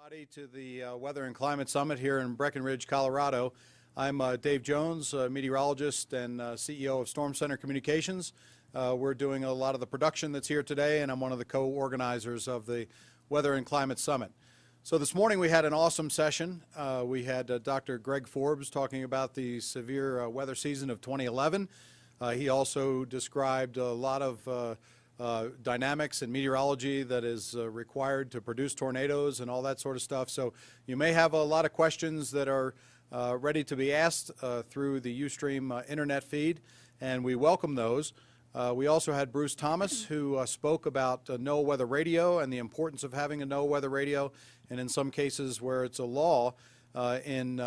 everybody to the Weather and Climate Summit here in Breckenridge, Colorado. I'm Dave Jones, meteorologist and CEO of Storm Center Communications. We're doing a lot of the production that's here today, and I'm one of the co-organizers of the Weather and Climate Summit. So this morning we had an awesome session. We had Dr. Greg Forbes talking about the severe weather season of 2011. He also described a lot of dynamics and meteorology that is required to produce tornadoes and all that sort of stuff. So you may have a lot of questions that are ready to be asked through the Ustream internet feed, and we welcome those. We also had Bruce Thomas, who spoke about NOAA Weather Radio and the importance of having a NOAA Weather Radio, and in some cases where it's a law in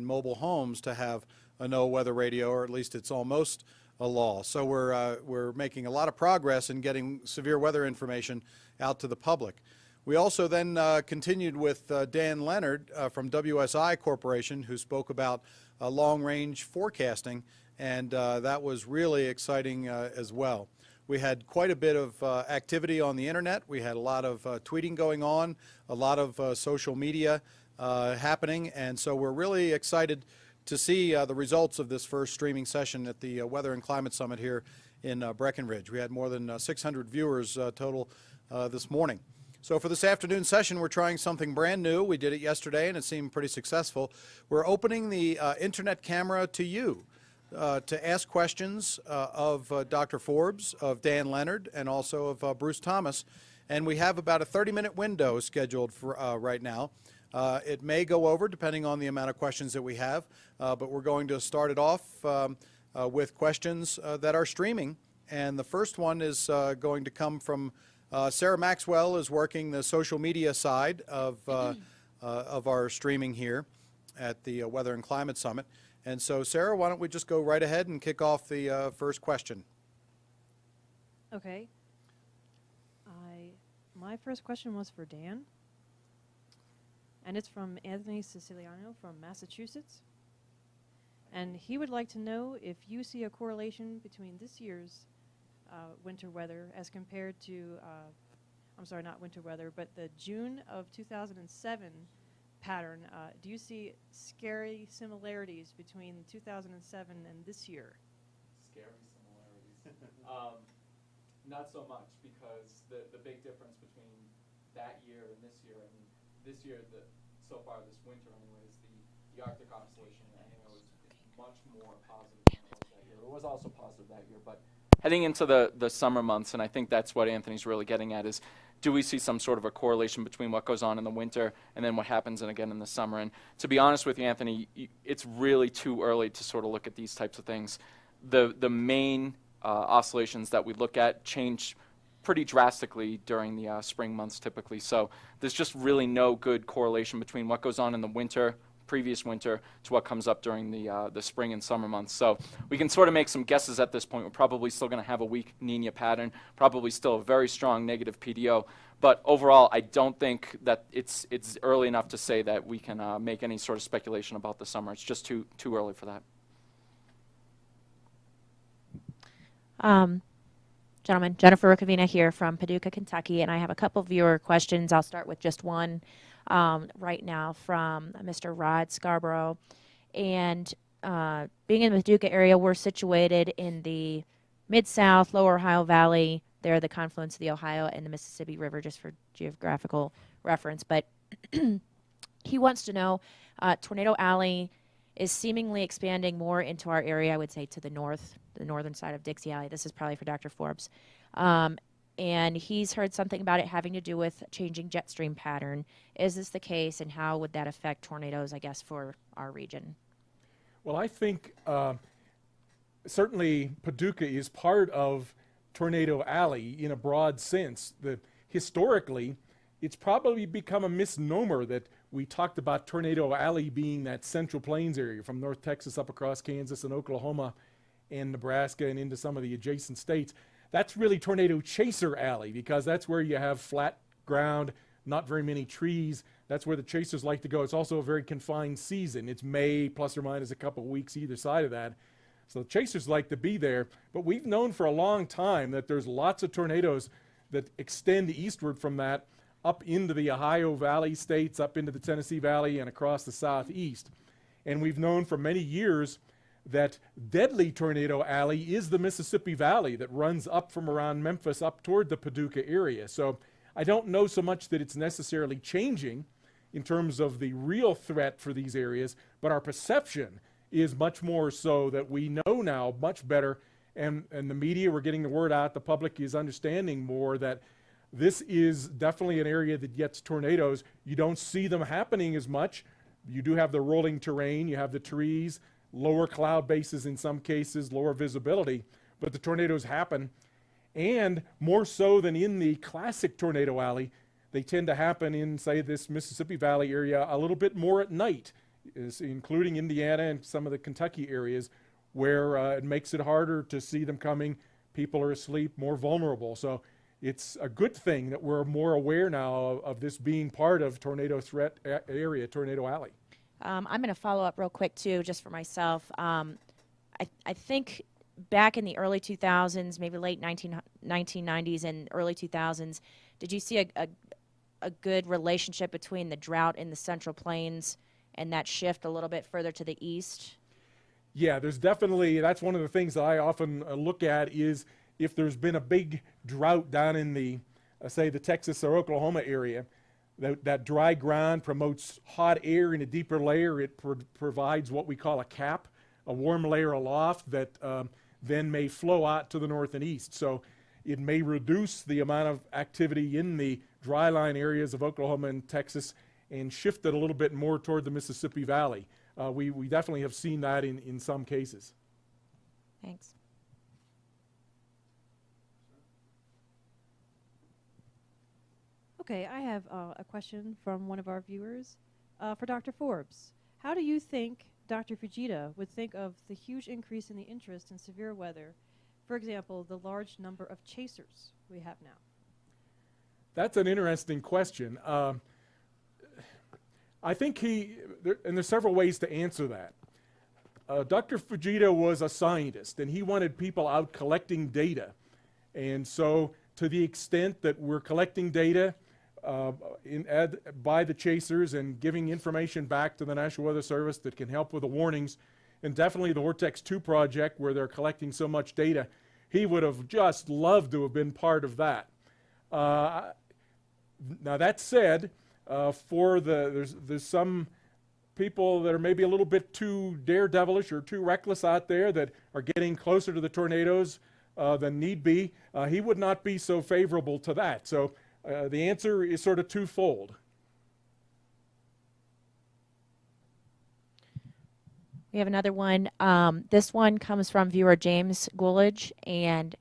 mobile homes to have a NOAA Weather Radio, or at least it's almost a law. So we're making a lot of progress in getting severe weather information out to the public. We also then continued with Dan Leonard from WSI Corporation, who spoke about long-range forecasting, and that was really exciting as well. We had quite a bit of activity on the internet. We had a lot of tweeting going on, a lot of social media happening, and so we're really excited to see the results of this first streaming session at the Weather and Climate Summit here in Breckenridge. We had more than 600 viewers total this morning. So for this afternoon session, we're trying something brand new. We did it yesterday, and it seemed pretty successful. We're opening the internet camera to you to ask questions of Dr. Forbes, of Dan Leonard, and also of Bruce Thomas. And we have about a 30-minute window scheduled for right now. It may go over depending on the amount of questions that we have, but we're going to start it off with questions that are streaming. And the first one is going to come from Sarah Maxwell, is working the social media side of our streaming here at the Weather and Climate Summit. And so, Sarah, why don't we just go right ahead and kick off the first question? Okay. My first question was for Dan. And it's from Anthony Siciliano from Massachusetts. And he would like to know if you see a correlation between this year's winter weather as compared to, I'm sorry, not winter weather, but the June of 2007 pattern. Do you see scary similarities between 2007 and this year? Scary similarities? Not so much, because the big difference between that year and this year, I mean, this year, so far this winter anyways, the Arctic Oscillation is much more positive than it was that year. It was also positive that year, but heading into the summer months, and I think that's what Anthony's really getting at, is do we see some sort of a correlation between what goes on in the winter and then what happens again in the summer? And to be honest with you, Anthony, it's really too early to sort of look at these types of things. The main oscillations that we look at change pretty drastically during the spring months typically. So there's just really no good correlation between what goes on in the winter, previous winter, to what comes up during the spring and summer months. So we can sort of make some guesses at this point. We're probably still going to have a weak Niña pattern, probably still a very strong negative PDO. But overall, I don't think that it's early enough to say that we can make any sort of speculation about the summer. It's just too early for that. Gentlemen, Jennifer Rukavina here from Paducah, Kentucky, and I have a couple viewer questions. I'll start with just one right now from Mr. Rod Scarborough. And being in the Paducah area, we're situated in the Mid-South, Lower Ohio Valley. They're the confluence of the Ohio and the Mississippi River, just for geographical reference. But he wants to know, Tornado Alley is seemingly expanding more into our area, I would say to the north, the northern side of Dixie Alley. This is probably for Dr. Forbes. And he's heard something about it having to do with changing jet stream pattern. Is this the case, and how would that affect tornadoes, I guess, for our region? Well, I think certainly Paducah is part of Tornado Alley in a broad sense. Historically, it's probably become a misnomer that we talked about Tornado Alley being that Central Plains area from North Texas up across Kansas and Oklahoma and Nebraska and into some of the adjacent states. That's really Tornado Chaser Alley, because that's where you have flat ground, not very many trees. That's where the chasers like to go. It's also a very confined season. It's May plus or minus a couple of weeks either side of that. So the chasers like to be there. But we've known for a long time that there's lots of tornadoes that extend eastward from that up into the Ohio Valley states, up into the Tennessee Valley, and across the southeast. And we've known for many years that deadly Tornado Alley is the Mississippi Valley that runs up from around Memphis up toward the Paducah area. So I don't know so much that it's necessarily changing in terms of the real threat for these areas, but our perception is much more so that we know now much better, and the media, we're getting the word out, the public is understanding more that this is definitely an area that gets tornadoes. You don't see them happening as much. You do have the rolling terrain, you have the trees, lower cloud bases in some cases, lower visibility, but the tornadoes happen. And more so than in the classic tornado alley, they tend to happen in, say, this Mississippi Valley area a little bit more at night, including Indiana and some of the Kentucky areas, where it makes it harder to see them coming. People are asleep, more vulnerable. So it's a good thing that we're more aware now of this being part of tornado threat area, Tornado Alley. I'm going to follow up real quick, too, just for myself. I think back in the early 2000s, maybe late 1990s and early 2000s, did you see a good relationship between the drought in the Central Plains and that shift a little bit further to the east? Yeah, there's definitely, that's one of the things that I often look at is if there's been a big drought down in the, say, the Texas or Oklahoma area, that dry ground promotes hot air in a deeper layer. It provides what we call a cap, a warm layer aloft that then may flow out to the north and east. So it may reduce the amount of activity in the dry line areas of Oklahoma and Texas and shift it a little bit more toward the Mississippi Valley. We definitely have seen that in some cases. Thanks. Okay, I have a question from one of our viewers for Dr. Forbes. How do you think Dr. Fujita would think of the huge increase in the interest in severe weather? For example, the large number of chasers we have now. That's an interesting question. I think and there's several ways to answer that. Dr. Fujita was a scientist, and he wanted people out collecting data. And so to the extent that we're collecting data by the chasers and giving information back to the National Weather Service that can help with the warnings, and definitely the Vortex 2 project where they're collecting so much data, he would have just loved to have been part of that. Now that said, there's some people that are maybe a little bit too daredevilish or too reckless out there that are getting closer to the tornadoes than need be. He would not be so favorable to that. So the answer is sort of twofold. We have another one. This one comes from viewer James Goolage, and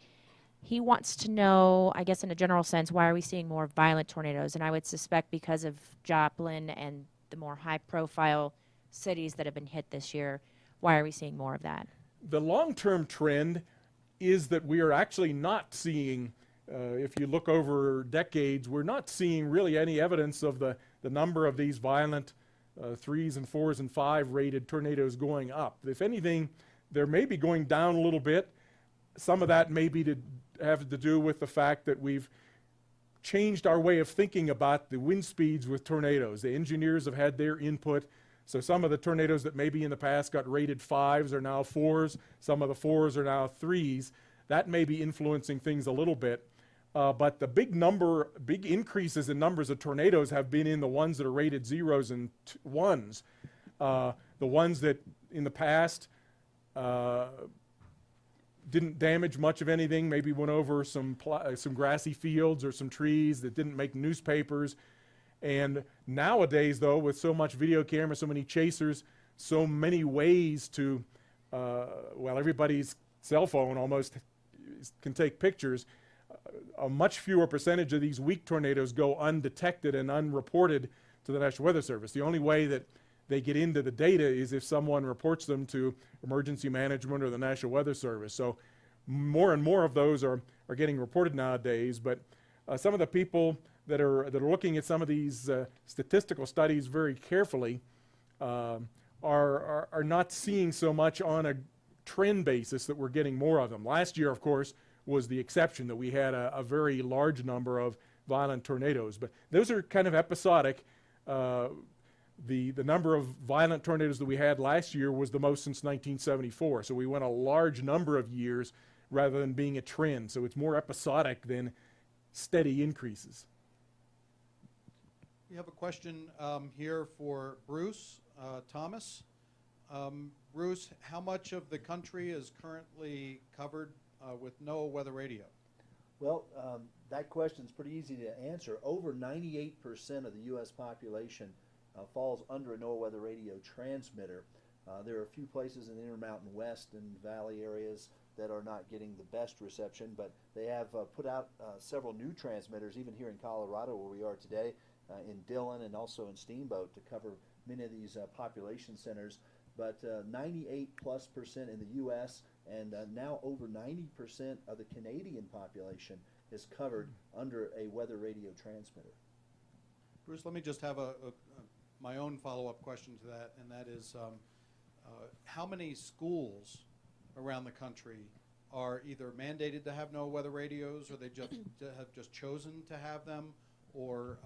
he wants to know, I guess in a general sense, why are we seeing more violent tornadoes? And I would suspect because of Joplin and the more high-profile cities that have been hit this year. Why are we seeing more of that? The long-term trend is that we are actually not seeing, if you look over decades, we're not seeing really any evidence of the number of these violent 3s and 4s and 5 rated tornadoes going up. If anything, they're maybe going down a little bit. Some of that may be to have to do with the fact that we've changed our way of thinking about the wind speeds with tornadoes. The engineers have had their input. So some of the tornadoes that maybe in the past got rated 5s are now 4s. Some of the 4s are now 3s. That may be influencing things a little bit. But the big increases in numbers of tornadoes have been in the ones that are rated 0s and 1s. The ones that in the past didn't damage much of anything, maybe went over some grassy fields or some trees that didn't make newspapers. And nowadays, though, with so much video camera, so many chasers, so many ways to, everybody's cell phone almost can take pictures, a much fewer percentage of these weak tornadoes go undetected and unreported to the National Weather Service. The only way that they get into the data is if someone reports them to emergency management or the National Weather Service. So more and more of those are getting reported nowadays, but some of the people that are looking at some of these statistical studies very carefully are not seeing so much on a trend basis that we're getting more of them. Last year, of course, was the exception, that we had a very large number of violent tornadoes. But those are kind of episodic. The number of violent tornadoes that we had last year was the most since 1974. So we went a large number of years rather than being a trend. So it's more episodic than steady increases. We have a question here for Bruce Thomas. Bruce, how much of the country is currently covered with NOAA Weather Radio? Well, that question is pretty easy to answer. Over 98% of the U.S. population falls under a NOAA Weather Radio transmitter. There are a few places in the Intermountain West and Valley areas that are not getting the best reception, but they have put out several new transmitters, even here in Colorado where we are today, in Dillon and also in Steamboat, to cover many of these population centers. But 98+% in the U.S. and now over 90% of the Canadian population is covered under a weather radio transmitter. Bruce, let me just have my own follow-up question to that, and that is how many schools around the country are either mandated to have NOAA weather radios, or they just have just chosen to have them, or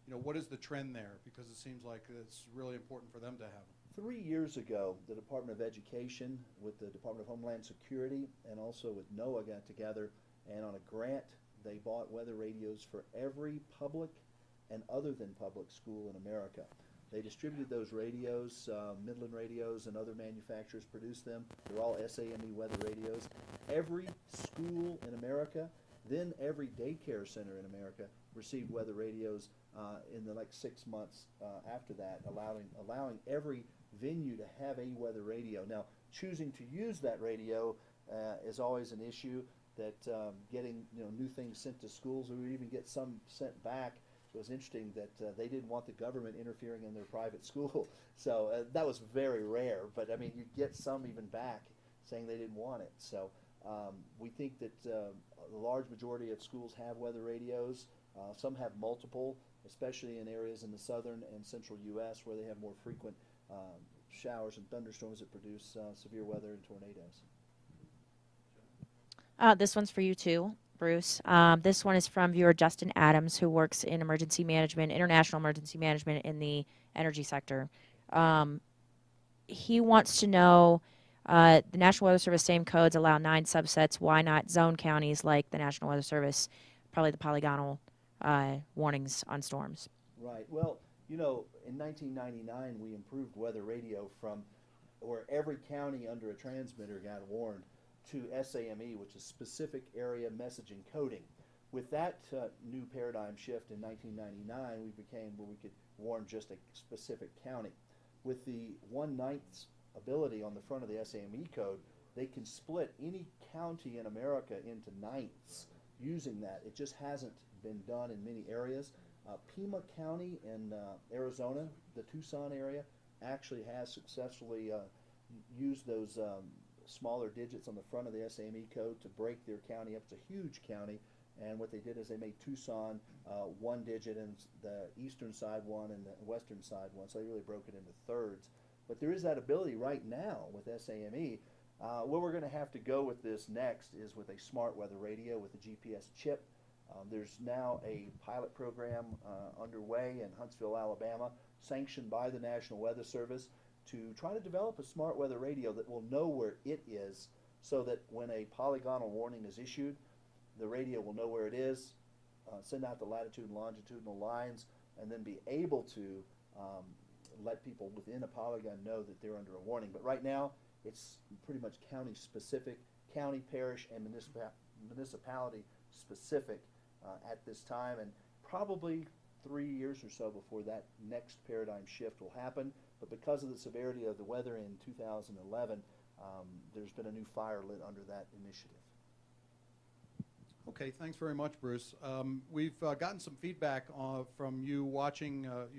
what is the trend there? Because it seems like it's really important for them to have them. 3 years ago, the Department of Education with the Department of Homeland Security and also with NOAA got together, and on a grant they bought weather radios for every public and other than public school in America. They distributed those radios, Midland Radios and other manufacturers produced them. They're all SAME weather radios. Every school in America, then every daycare center in America received weather radios in the 6 months after that, allowing every venue to have a weather radio. Now, choosing to use that radio is always an issue. That getting new things sent to schools, or even get some sent back. It was interesting that they didn't want the government interfering in their private school, so that was very rare. But I mean, you get some even back saying they didn't want it. So we think that the large majority of schools have weather radios. Some have multiple, especially in areas in the southern and central U.S. where they have more frequent showers and thunderstorms that produce severe weather and tornadoes. This one's for you too, Bruce. This one is from viewer Justin Adams, who works in emergency management, international emergency management in the energy sector. He wants to know, the National Weather Service same codes allow 9 subsets. Why not zone counties like the National Weather Service, probably the polygonal warnings on storms? Right. Well, in 1999 we improved weather radio from where every county under a transmitter got warned to SAME, which is specific area messaging coding. With that new paradigm shift in 1999, we became where we could warn just a specific county. With the 1/9 ability on the front of the SAME code, they can split any county in America into ninths using that. It just hasn't been done in many areas. Pima County in Arizona, the Tucson area, actually has successfully used those smaller digits on the front of the SAME code to break their county up. It's a huge county, and what they did is they made Tucson one digit and the eastern side one and the western side one, so they really broke it into thirds. But there is that ability right now with SAME. Where we're going to have to go with this next is with a smart weather radio with a GPS chip. There's now a pilot program underway in Huntsville, Alabama, sanctioned by the National Weather Service, to try to develop a smart weather radio that will know where it is, so that when a polygonal warning is issued, the radio will know where it is, send out the latitude and longitudinal lines, and then be able to let people within a polygon know that they're under a warning. But right now, it's pretty much county specific, county, parish, and municipality specific at this time, and probably 3 years or so before that next paradigm shift will happen. But because of the severity of the weather in 2011, there's been a new fire lit under that initiative. Okay, thanks very much, Bruce. We've gotten some feedback from you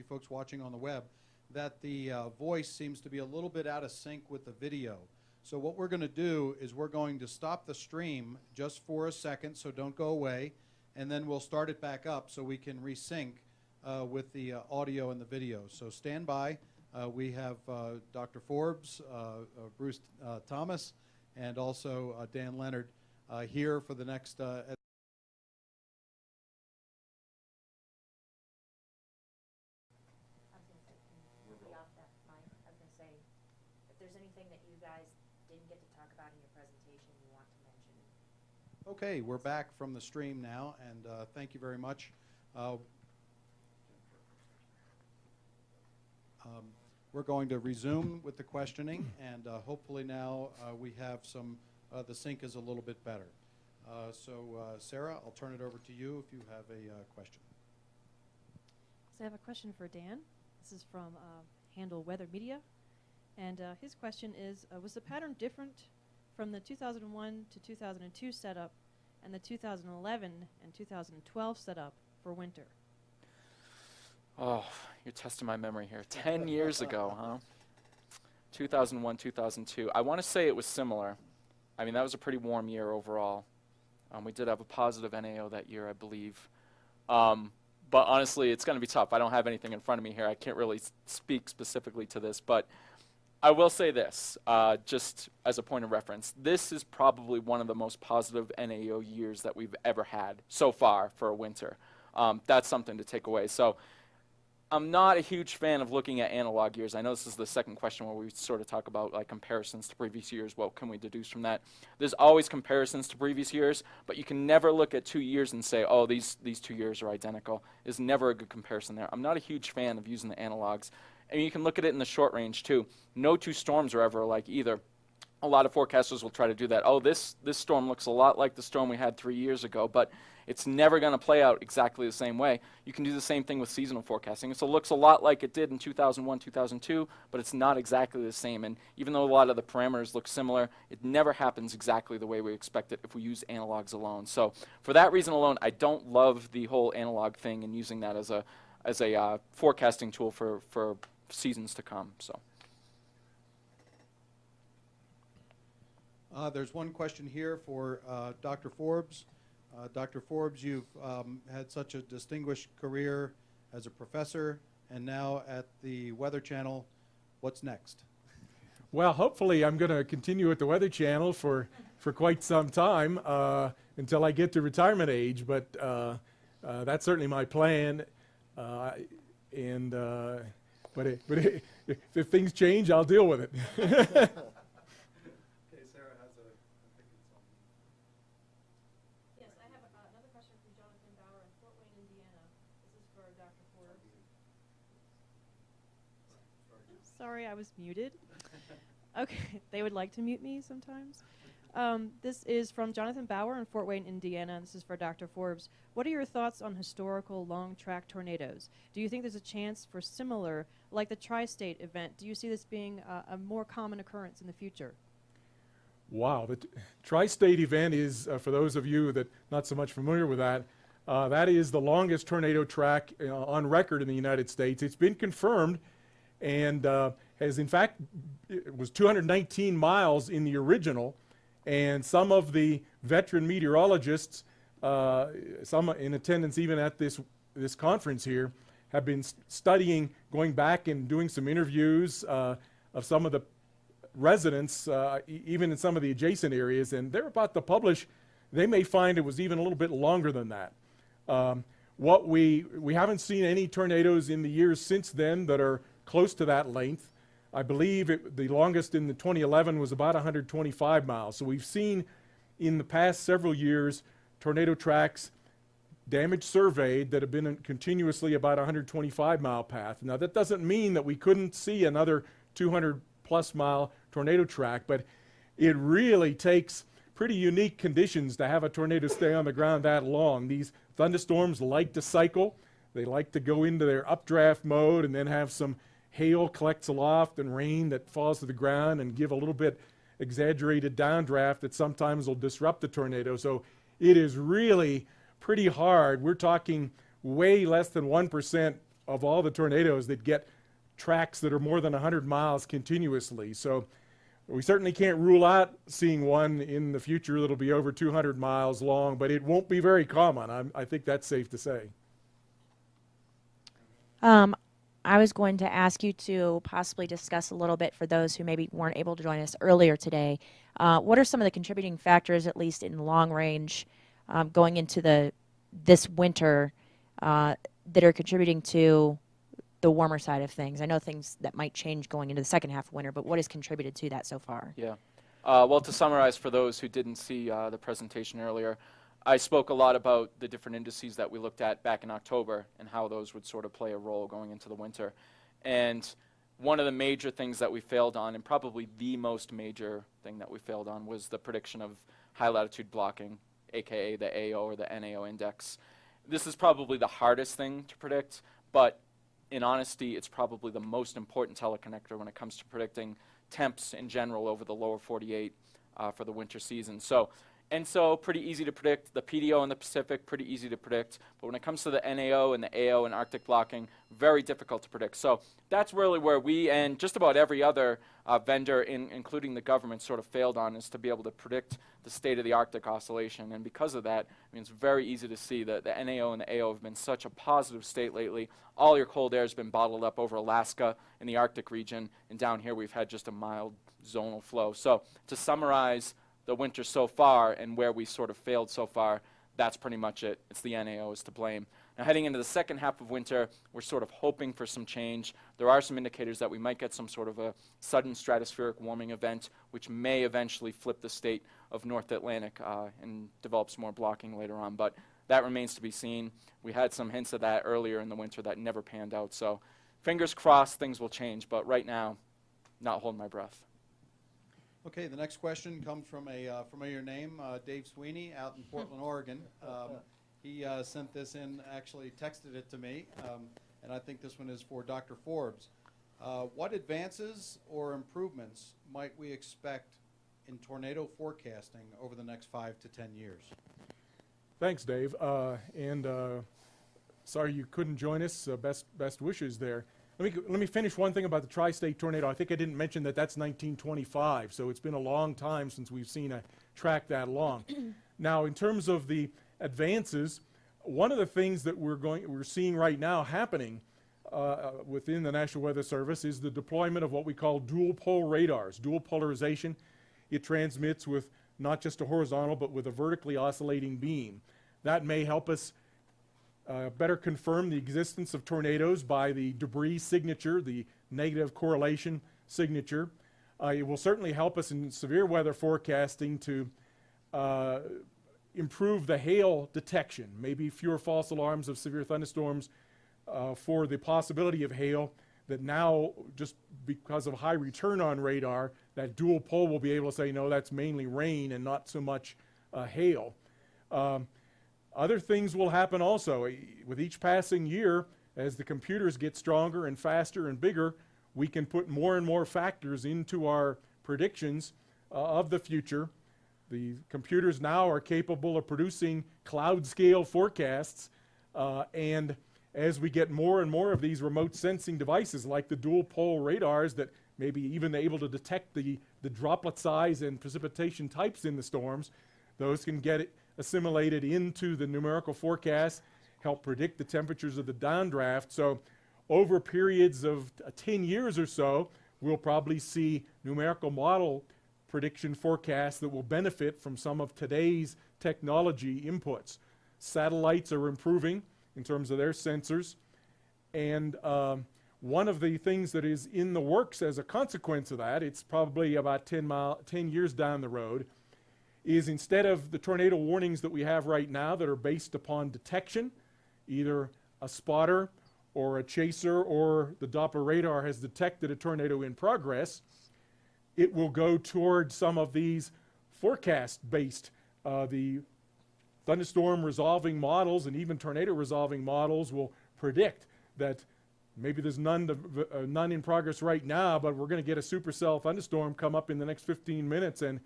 folks watching on the web, that the voice seems to be a little bit out of sync with the video. So what we're going to do is we're going to stop the stream just for a second, so don't go away, and then we'll start it back up so we can resync with the audio and the video. So stand by. We have Dr. Forbes, Bruce Thomas, and also Dan Leonard here for the next that you guys didn't get to talk about in your presentation you want to mention? Okay, we're back from the stream now, and thank you very much. We're going to resume with the questioning, and hopefully now we have some, the sync is a little bit better. Sarah, I'll turn it over to you if you have a question. So I have a question for Dan. This is from Handle Weather Media. And his question is, was the pattern different from the 2001 to 2002 setup and the 2011 and 2012 setup for winter? Oh, you're testing my memory here. 10 years ago, huh? 2001, 2002. I want to say it was similar. I mean, that was a pretty warm year overall. We did have a positive NAO that year, I believe. But honestly, it's going to be tough. I don't have anything in front of me here. I can't really speak specifically to this. But I will say this, just as a point of reference. This is probably one of the most positive NAO years that we've ever had so far for a winter. That's something to take away. So I'm not a huge fan of looking at analog years. I know this is the second question where we sort of talk about like comparisons to previous years. What can we deduce from that? There's always comparisons to previous years, but you can never look at 2 years and say, oh, these 2 years are identical. There's never a good comparison there. I'm not a huge fan of using the analogs. And you can look at it in the short range too. No two storms are ever alike either. A lot of forecasters will try to do that. Oh, this storm looks a lot like the storm we had 3 years ago, but it's never going to play out exactly the same way. You can do the same thing with seasonal forecasting. So it looks a lot like it did in 2001, 2002, but it's not exactly the same. And even though a lot of the parameters look similar, it never happens exactly the way we expect it if we use analogs alone. So for that reason alone, I don't love the whole analog thing and using that as a forecasting tool for seasons to come. So. There's one question here for Dr. Forbes. Dr. Forbes, you've had such a distinguished career as a professor and now at the Weather Channel. What's next? Well, hopefully I'm going to continue at the Weather Channel for quite some time until I get to retirement age, but that's certainly my plan. But if things change, I'll deal with it. Sorry, I was muted. Okay, they would like to mute me sometimes. This is from Jonathan Bauer in Fort Wayne, Indiana, and this is for Dr. Forbes. What are your thoughts on historical long-track tornadoes? Do you think there's a chance for similar, like the tri-state event? Do you see this being a more common occurrence in the future? Wow, the tri-state event is, for those of you that not so much familiar with that, that is the longest tornado track on record in the United States. It's been confirmed, and has in fact, it was 219 miles in the original, and some of the veteran meteorologists, some in attendance even at this conference here, have been studying, going back and doing some interviews of some of the residents, even in some of the adjacent areas, and they're about to publish. They may find it was even a little bit longer than that. What we haven't seen any tornadoes in the years since then that are close to that length. I believe the longest in the 2011 was about 125 miles. So we've seen in the past several years tornado tracks damage surveyed that have been continuously about 125 mile path. Now that doesn't mean that we couldn't see another 200 plus mile tornado track, but it really takes pretty unique conditions to have a tornado stay on the ground that long. These thunderstorms like to cycle. They like to go into their updraft mode and then have some hail collects aloft and rain that falls to the ground and give a little bit exaggerated downdraft that sometimes will disrupt the tornado. So it is really pretty hard. We're talking way less than 1% of all the tornadoes that get tracks that are more than 100 miles continuously. So we certainly can't rule out seeing one in the future that'll be over 200 miles long, but it won't be very common. I think that's safe to say. I was going to ask you to possibly discuss a little bit for those who maybe weren't able to join us earlier today. What are some of the contributing factors, at least in long range, going into this winter that are contributing to the warmer side of things? I know things that might change going into the second half of winter, but what has contributed to that so far? Yeah. Well, to summarize for those who didn't see the presentation earlier, I spoke a lot about the different indices that we looked at back in October and how those would sort of play a role going into the winter. And one of the major things that we failed on, and probably the most major thing that we failed on, was the prediction of high latitude blocking, aka the AO or the NAO index. This is probably the hardest thing to predict, but in honesty, it's probably the most important teleconnector when it comes to predicting temps in general over the lower 48 for the winter season. So pretty easy to predict. The PDO in the Pacific, pretty easy to predict. But when it comes to the NAO and the AO and Arctic blocking, very difficult to predict. So that's really where we and just about every other vendor, including the government, sort of failed on, is to be able to predict the state of the Arctic oscillation. And because of that, I mean, it's very easy to see that the NAO and the AO have been such a positive state lately. All your cold air has been bottled up over Alaska in the Arctic region. And down here, we've had just a mild zonal flow. So to summarize the winter so far and where we sort of failed so far, that's pretty much it. It's the NAO is to blame. Now heading into the second half of winter, we're sort of hoping for some change. There are some indicators that we might get some sort of a sudden stratospheric warming event, which may eventually flip the state of North Atlantic and develop some more blocking later on. But that remains to be seen. We had some hints of that earlier in the winter that never panned out. So fingers crossed things will change. But right now, not holding my breath. Okay, the next question comes from a familiar name, Dave Sweeney out in Portland, Oregon. He sent this in, actually texted it to me, and I think this one is for Dr. Forbes. What advances or improvements might we expect in tornado forecasting over the next 5 to 10 years? Thanks, Dave. Sorry you couldn't join us. Best wishes there. Let me finish one thing about the tri-state tornado. I think I didn't mention that that's 1925, so it's been a long time since we've seen a track that long. Now, in terms of the advances, one of the things that we're seeing right now happening within the National Weather Service is the deployment of what we call dual pole radars, dual polarization. It transmits with not just a horizontal, but with a vertically oscillating beam. That may help us better confirm the existence of tornadoes by the debris signature, the negative correlation signature. It will certainly help us in severe weather forecasting to improve the hail detection, maybe fewer false alarms of severe thunderstorms for the possibility of hail, that now, just because of high return on radar, that dual pole will be able to say, no, that's mainly rain and not so much hail. Other things will happen also. With each passing year, as the computers get stronger and faster and bigger, we can put more and more factors into our predictions of the future. The computers now are capable of producing cloud scale forecasts, and as we get more and more of these remote sensing devices like the dual pole radars that may be even able to detect the droplet size and precipitation types in the storms, those can get assimilated into the numerical forecast, help predict the temperatures of the downdraft. So over periods of 10 years or so, we'll probably see numerical model prediction forecasts that will benefit from some of today's technology inputs. Satellites are improving in terms of their sensors, and one of the things that is in the works as a consequence of that, it's probably about 10 years down the road, is instead of the tornado warnings that we have right now that are based upon detection, either a spotter or a chaser or the Doppler radar has detected a tornado in progress, it will go toward some of these forecast-based, the thunderstorm resolving models and even tornado resolving models will predict that maybe there's none in progress right now, but we're going to get a supercell thunderstorm come up in the next 15 minutes and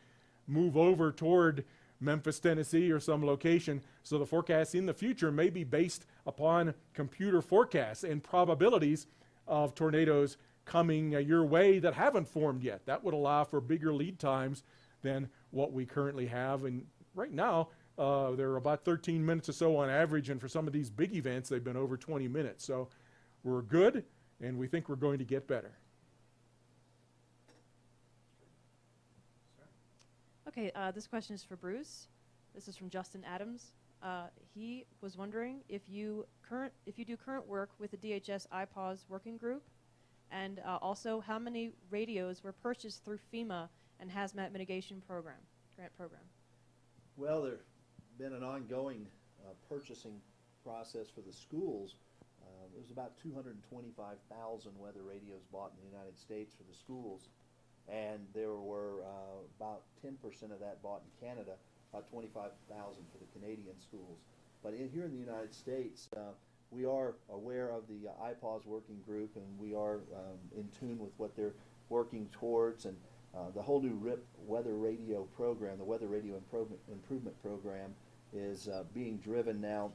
move over toward Memphis, Tennessee or some location. So the forecasts in the future may be based upon computer forecasts and probabilities of tornadoes coming your way that haven't formed yet. That would allow for bigger lead times than what we currently have. And right now, they're about 13 minutes or so on average, and for some of these big events, they've been over 20 minutes. So we're good, and we think we're going to get better. Okay, this question is for Bruce. This is from Justin Adams. He was wondering if you do current work with the DHS IPAWS working group, and also how many radios were purchased through FEMA and Hazmat Mitigation Program, grant program. Well, there's been an ongoing purchasing process for the schools. There was about 225,000 weather radios bought in the United States for the schools, and there were about 10% of that bought in Canada, about 25,000 for the Canadian schools. But here in the United States, we are aware of the IPAWS working group, and we are in tune with what they're working towards. And the whole new RIP weather radio program, the Weather Radio Improvement Program, is being driven now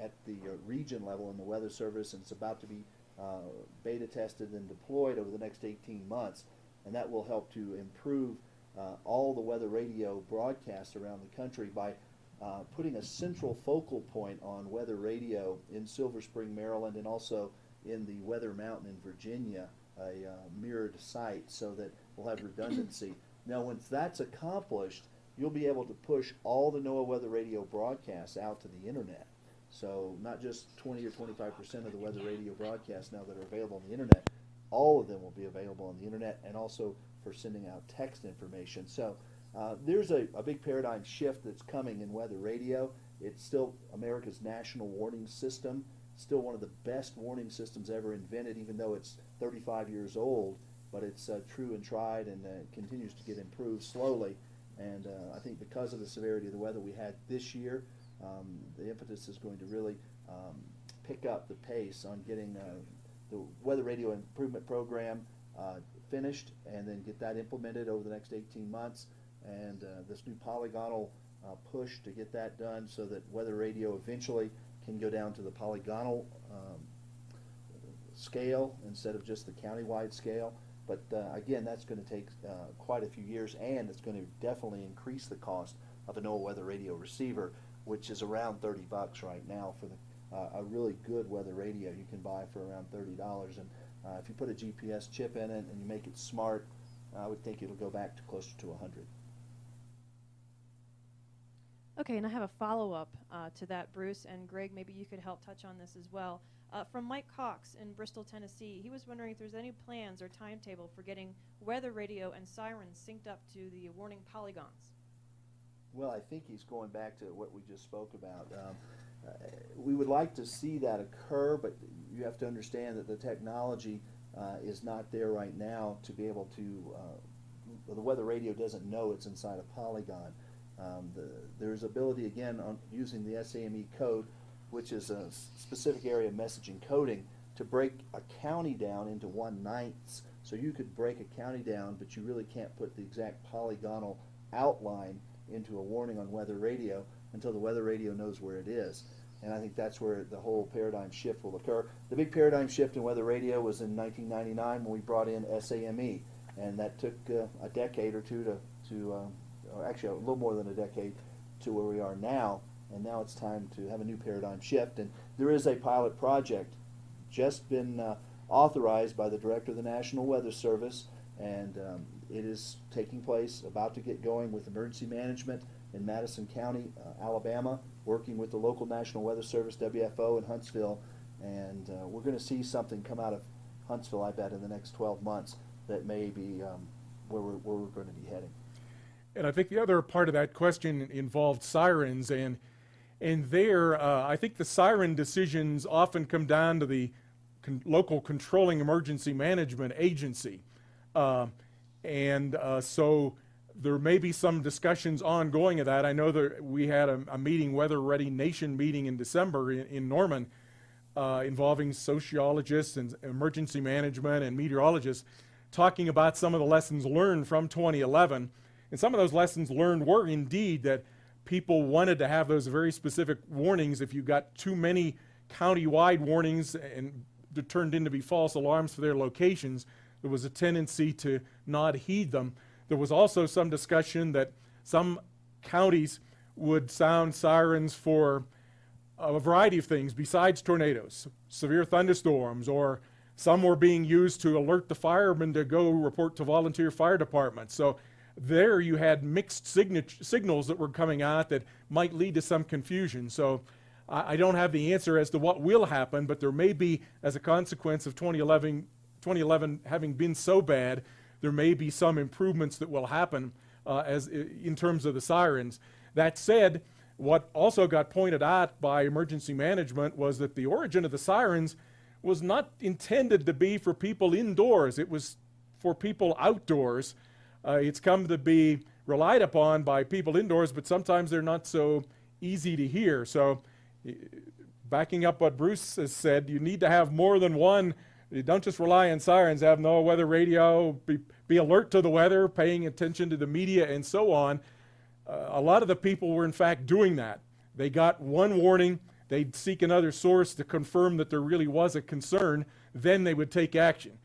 at the region level in the Weather Service, and it's about to be beta tested and deployed over the next 18 months. And that will help to improve all the weather radio broadcasts around the country by putting a central focal point on weather radio in Silver Spring, Maryland, and also in the Weather Mountain in Virginia, a mirrored site, so that we'll have redundancy. Now, once that's accomplished, you'll be able to push all the NOAA Weather Radio broadcasts out to the internet. So not just 20 or 25% of the weather radio broadcasts now that are available on the internet, all of them will be available on the internet, and also for sending out text information. So there's a big paradigm shift that's coming in weather radio. It's still America's national warning system, still one of the best warning systems ever invented, even though it's 35 years old, but it's true and tried, and continues to get improved slowly. And I think because of the severity of the weather we had this year, the impetus is going to really pick up the pace on getting the Weather Radio Improvement Program finished, and then get that implemented over the next 18 months. And this new polygonal push to get that done, so that weather radio eventually can go down to the polygonal scale instead of just the countywide scale. But again, that's going to take quite a few years, and it's going to definitely increase the cost of a NOAA weather radio receiver, which is around $30 right now for a really good weather radio. You can buy for around $30, and if you put a GPS chip in it and you make it smart, I would think it'll go back to closer to 100. Okay, and I have a follow-up to that, Bruce, and Greg, maybe you could help touch on this as well. From Mike Cox in Bristol, Tennessee, he was wondering if there's any plans or timetable for getting weather radio and sirens synced up to the warning polygons. Well, I think he's going back to what we just spoke about. We would like to see that occur, but you have to understand that the technology is not there right now to be able to, the weather radio doesn't know it's inside a polygon. There's ability, again, on using the SAME code, which is a specific area messaging coding, to break a county down into 1/9. So you could break a county down, but you really can't put the exact polygonal outline into a warning on weather radio until the weather radio knows where it is. And I think that's where the whole paradigm shift will occur. The big paradigm shift in weather radio was in 1999 when we brought in SAME, and that took a decade or two or actually a little more than a decade to where we are now. And now it's time to have a new paradigm shift. And there is a pilot project just been authorized by the Director of the National Weather Service, and it is taking place, about to get going, with emergency management in Madison County, Alabama, working with the local National Weather Service, WFO, in Huntsville. And we're going to see something come out of Huntsville, I bet, in the next 12 months that may be where we're going to be heading. And I think the other part of that question involved sirens, and there, I think the siren decisions often come down to the local controlling emergency management agency. So there may be some discussions ongoing of that. I know that we had a meeting, Weather Ready Nation meeting in December in Norman, involving sociologists and emergency management and meteorologists, talking about some of the lessons learned from 2011. And some of those lessons learned were indeed that people wanted to have those very specific warnings. If you got too many county-wide warnings and it turned into be false alarms for their locations, there was a tendency to not heed them. There was also some discussion that some counties would sound sirens for a variety of things besides tornadoes, severe thunderstorms, or some were being used to alert the firemen to go report to volunteer fire departments. So there you had mixed signals that were coming out that might lead to some confusion. So I don't have the answer as to what will happen, but there may be, as a consequence of 2011 having been so bad, there may be some improvements that will happen in terms of the sirens. That said, what also got pointed out by emergency management was that the origin of the sirens was not intended to be for people indoors. It was for people outdoors. It's come to be relied upon by people indoors, but sometimes they're not so easy to hear. So backing up what Bruce has said, you need to have more than one. You don't just rely on sirens. Have NOAA Weather Radio, be alert to the weather, paying attention to the media, and so on. A lot of the people were in fact doing that. They got one warning, they'd seek another source to confirm that there really was a concern, then they would take action.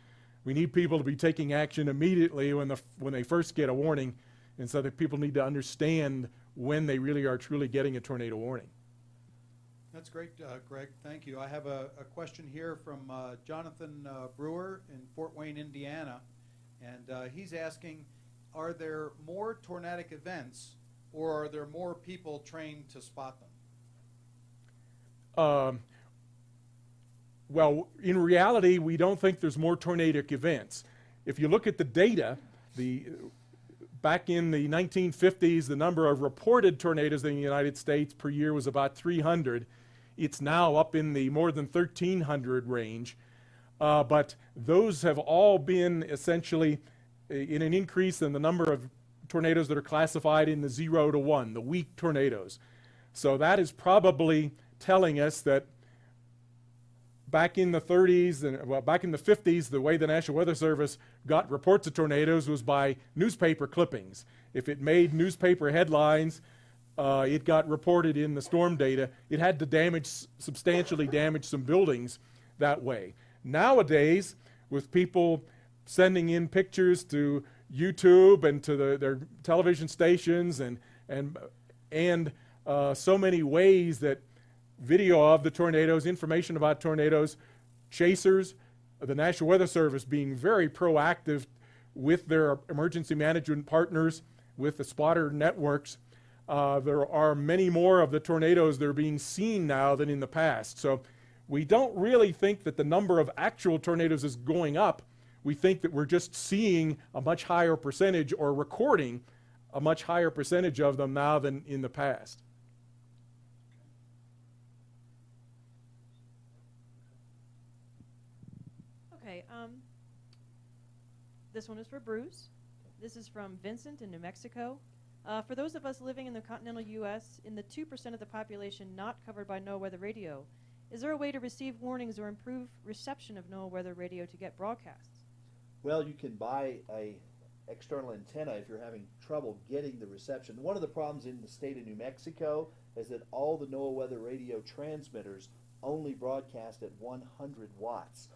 We need people to be taking action immediately when they first get a warning, and so that people need to understand when they really are truly getting a tornado warning. That's great, Greg. Thank you. I have a question here from Jonathan Brewer in Fort Wayne, Indiana, and he's asking, are there more tornadic events, or are there more people trained to spot them? Well, in reality, we don't think there's more tornadic events. If you look at the data, back in the 1950s, the number of reported tornadoes in the United States per year was about 300. It's now up in the more than 1,300 range. But those have all been essentially in an increase in the number of tornadoes that are classified in the 0 to 1, the weak tornadoes. So that is probably telling us that back in the 30s, and back in the 50s, the way the National Weather Service got reports of tornadoes was by newspaper clippings. If it made newspaper headlines, it got reported in the storm data. It had to substantially damage some buildings that way. Nowadays, with people sending in pictures to YouTube and to their television stations and so many ways that video of the tornadoes, information about tornadoes, chasers, the National Weather Service being very proactive with their emergency management partners, with the spotter networks. There are many more of the tornadoes that are being seen now than in the past. So we don't really think that the number of actual tornadoes is going up. We think that we're just seeing a much higher percentage, or recording a much higher percentage of them now than in the past. Okay, this one is for Bruce. This is from Vincent in New Mexico. For those of us living in the continental U.S., in the 2% of the population not covered by NOAA Weather Radio, is there a way to receive warnings or improve reception of NOAA Weather Radio to get broadcasts? Well, you can buy a external antenna if you're having trouble getting the reception. One of the problems in the state of New Mexico is that all the NOAA Weather Radio transmitters only broadcast at 100 watts.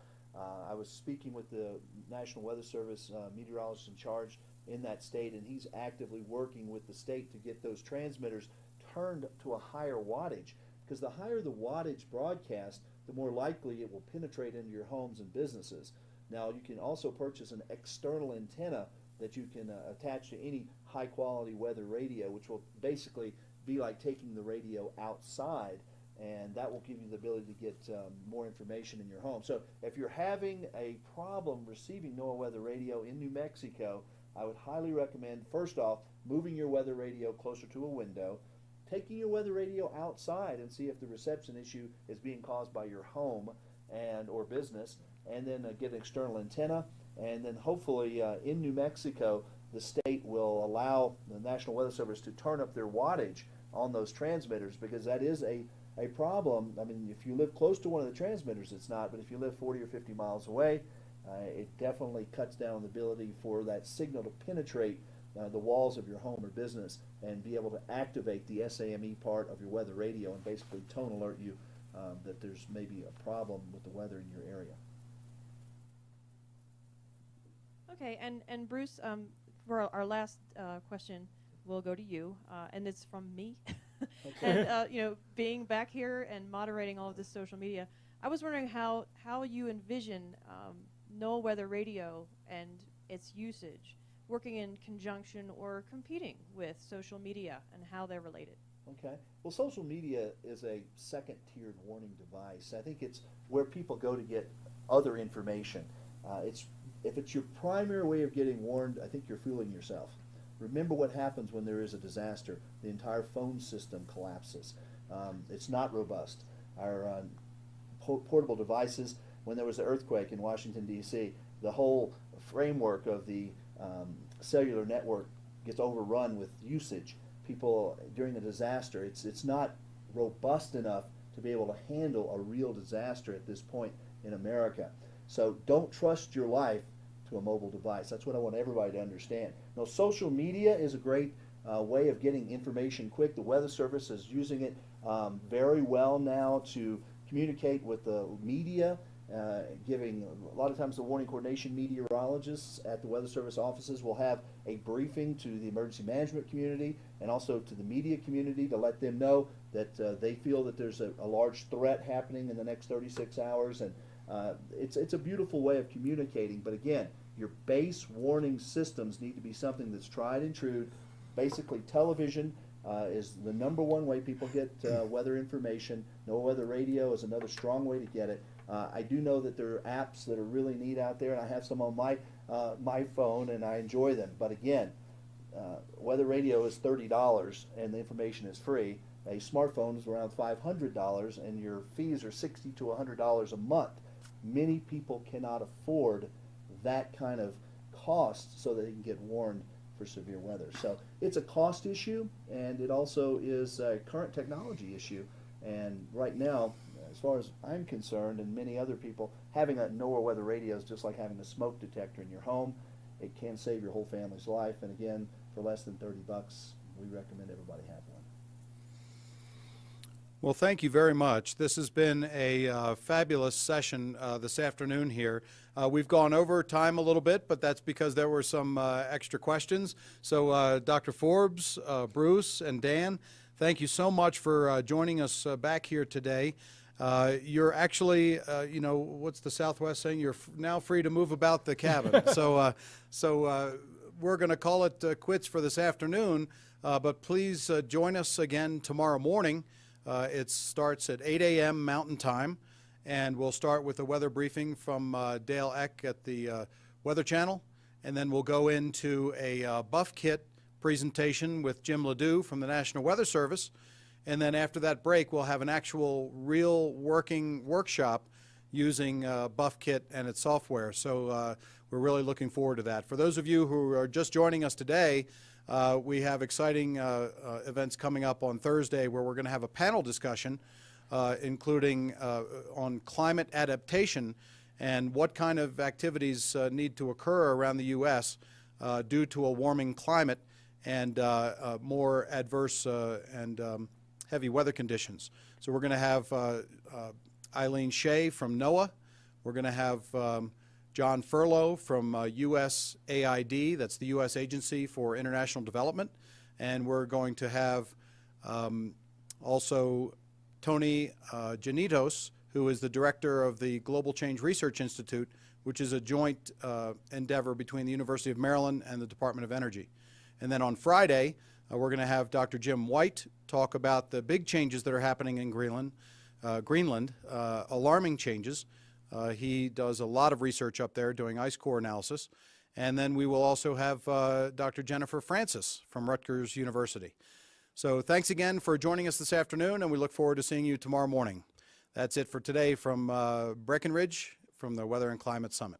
I was speaking with the National Weather Service meteorologist in charge in that state, and he's actively working with the state to get those transmitters turned to a higher wattage, because the higher the wattage broadcast, the more likely it will penetrate into your homes and businesses. Now, you can also purchase an external antenna that you can attach to any high-quality weather radio, which will basically be like taking the radio outside, and that will give you the ability to get more information in your home. So if you're having a problem receiving NOAA Weather Radio in New Mexico, I would highly recommend, first off, moving your weather radio closer to a window, taking your weather radio outside and see if the reception issue is being caused by your home and or business, and then get an external antenna, and then hopefully in New Mexico the state will allow the National Weather Service to turn up their wattage on those transmitters, because that is a problem. I mean, if you live close to one of the transmitters, it's not, but if you live 40 or 50 miles away, it definitely cuts down the ability for that signal to penetrate the walls of your home or business and be able to activate the SAME part of your weather radio and basically tone alert you that there's maybe a problem with the weather in your area. Okay, and Bruce, for our last question, we'll go to you, and it's from me. Okay. And being back here and moderating all of this social media, I was wondering how you envision NOAA Weather Radio and its usage working in conjunction or competing with social media and how they're related? Okay. Well, social media is a second-tiered warning device. I think it's where people go to get other information. If it's your primary way of getting warned, I think you're fooling yourself. Remember what happens when there is a disaster. The entire phone system collapses. It's not robust. Our portable devices, when there was an earthquake in Washington, D.C., the whole framework of the cellular network gets overrun with usage. People, during a disaster, it's not robust enough to be able to handle a real disaster at this point in America. So don't trust your life to a mobile device. That's what I want everybody to understand. Now, social media is a great way of getting information quick. The Weather Service is using it very well now to communicate with the media, giving a lot of times the warning coordination meteorologists at the Weather Service offices will have a briefing to the emergency management community and also to the media community to let them know that they feel that there's a large threat happening in the next 36 hours. And it's a beautiful way of communicating. But again, your base warning systems need to be something that's tried and true. Basically, television is the number one way people get weather information. NOAA Weather Radio is another strong way to get it. I do know that there are apps that are really neat out there, and I have some on my phone, and I enjoy them. But again, Weather Radio is $30, and the information is free. A smartphone is around $500, and your fees are $60 to $100 a month. Many people cannot afford that kind of cost so that they can get warned for severe weather. So it's a cost issue, and it also is a current technology issue. And right now, as far as I'm concerned, and many other people, having a NOAA Weather Radio is just like having a smoke detector in your home. It can save your whole family's life, and again, for less than $30, we recommend everybody have one. Well, thank you very much. This has been a fabulous session this afternoon here. We've gone over time a little bit, but that's because there were some extra questions. So Dr. Forbes, Bruce, and Dan, thank you so much for joining us back here today. You're actually, you know, what's the Southwest saying? You're now free to move about the cabin. So we're going to call it quits for this afternoon, but please join us again tomorrow morning. It starts at 8 a.m. Mountain Time, and we'll start with a weather briefing from Dale Eck at the Weather Channel, and then we'll go into a buff kit presentation with Jim Ledoux from the National Weather Service, and then after that break, we'll have an actual real working workshop using buff kit and its software. So we're really looking forward to that. For those of you who are just joining us today, we have exciting events coming up on Thursday where we're going to have a panel discussion including on climate adaptation and what kind of activities need to occur around the U.S. Due to a warming climate and more adverse and heavy weather conditions. So we're going to have Eileen Shea from NOAA. We're going to have John Furlow from USAID, that's the U.S. Agency for International Development, and we're going to have also Tony Janitos, who is the director of the Global Change Research Institute, which is a joint endeavor between the University of Maryland and the Department of Energy. And then on Friday, we're going to have Dr. Jim White talk about the big changes that are happening in Greenland, alarming changes. He does a lot of research up there doing ice core analysis. And then we will also have Dr. Jennifer Francis from Rutgers University. So thanks again for joining us this afternoon, and we look forward to seeing you tomorrow morning. That's it for today from Breckenridge from the Weather and Climate Summit.